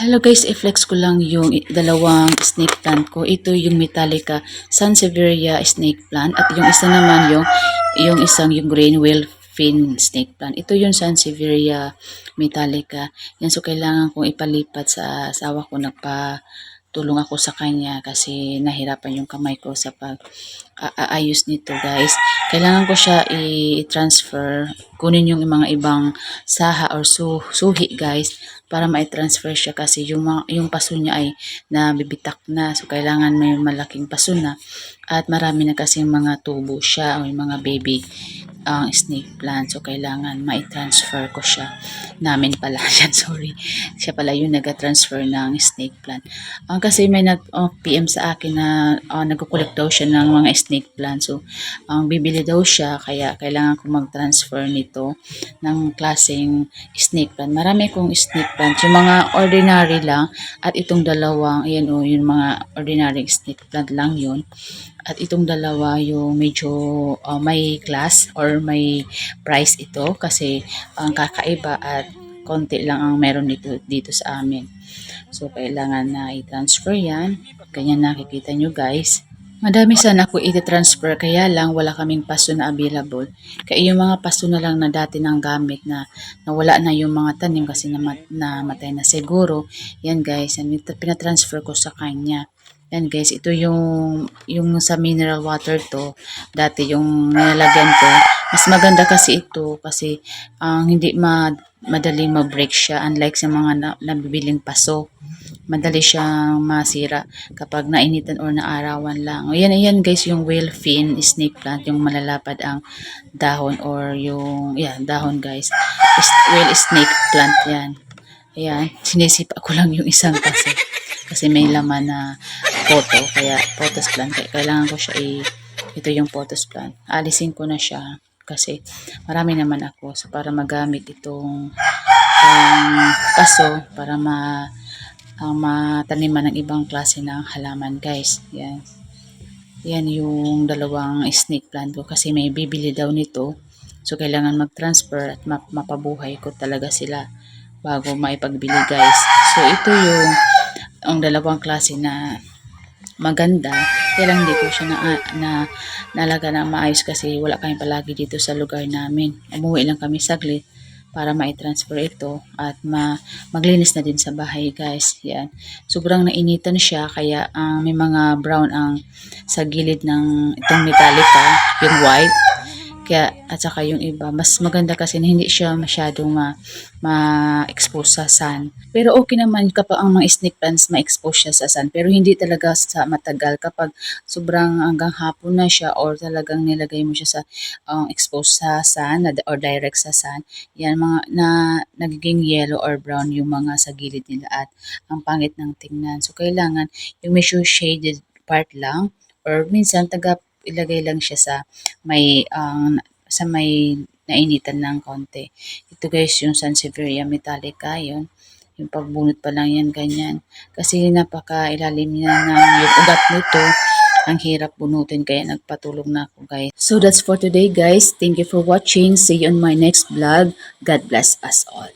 Hello guys, i-flex ko lang yung dalawang snake plant ko. Ito yung Metallica Sansevieria snake plant at yung isa naman yung isang yung green whale fin snake plant. Ito yung Sansevieria Metallica. Yan, so kailangan kong ipalipat sa asawa ko. Nagpatulong ako sa kanya kasi nahirapan yung kamay ko sa pag-aayos nito guys. Kailangan ko siya i-transfer, kunin yung mga ibang saha or suhi guys para ma-transfer siya kasi yung paso niya ay nabibitak na. So, kailangan may malaking paso na at marami na kasi mga tubo siya o yung mga baby snake plant. So, kailangan ma-transfer ko siya. Namin pala yan, sorry. Siya pala yung nag-transfer ng snake plant. Kasi may nag-PM sa akin na nagkukulik daw siya ng mga snake plant. So, bibili daw siya kaya kailangan ko mag-transfer nito ng klaseng snake plant. Marami kong snake plant. Yung mga ordinary lang at itong dalawang, ayan o, yung mga ordinary snake plant lang yun. At itong dalawa yung medyo may class or may price ito kasi ang kakaiba at konti lang ang meron dito sa amin. So, kailangan na i-transfer yan. Ganyan nakikita nyo guys. Madami sana ako i-transfer kaya lang wala kaming paso na available. Kaya yung mga paso na lang na dati nang gamit na nawala na yung mga tanim kasi namatay na siguro. Yan guys, pinatransfer ko sa kanya. Yan guys, ito yung sa mineral water to. Dati yung nilalagyan ko. Mas maganda kasi ito kasi hindi madaling ma-break siya unlike sa mga nabibiling paso. Madali siyang masira kapag nainitan or naarawan lang. O yan guys, yung whale fin snake plant, yung malalapad ang dahon or yung dahon guys. Whale snake plant yan. Ayan, sinisipa ko lang yung isang kasi may laman na photo, kaya photos plant. Kaya kailangan ko siya ito yung photos plant. Alisin ko na siya kasi marami naman ako. So, para magamit itong paso para mataniman ng ibang klase ng halaman guys. Yan. Yan yung dalawang snake plant ko kasi may bibili daw nito. So, kailangan mag-transfer at mapabuhay ko talaga sila bago maipagbili guys. So, ito yung ang dalawang klase na maganda. Kaya lang hindi ko siya nalaga na maayos kasi wala kami palagi dito sa lugar namin. Umuwi lang kami saglit para ma-transfer ito at maglinis na din sa bahay guys. Yan. Sobrang nainitan siya kaya may mga brown ang sa gilid ng itong Metallica, yung white. Kaya, at saka yung iba, mas maganda kasi na hindi siya masyadong ma-expose sa sun. Pero okay naman kapag ang mga snake plants ma-expose siya sa sun. Pero hindi talaga sa matagal kapag sobrang hanggang hapon na siya or talagang nilagay mo siya sa expose sa sun or direct sa sun. Yan, mga nagiging yellow or brown yung mga sa gilid nila at ang pangit ng tingnan. So, kailangan yung medyo shaded part lang or minsan ilagay lang siya sa may nainitan ng konti. Ito guys, yung Sansevieria Metallica, yun. Yung pagbunot pa lang yan, ganyan. Kasi napaka-ilalim niya ng yung ugat nito. Ang hirap bunutin, kaya nagpatulog na ako guys. So that's for today guys. Thank you for watching. See you on my next vlog. God bless us all.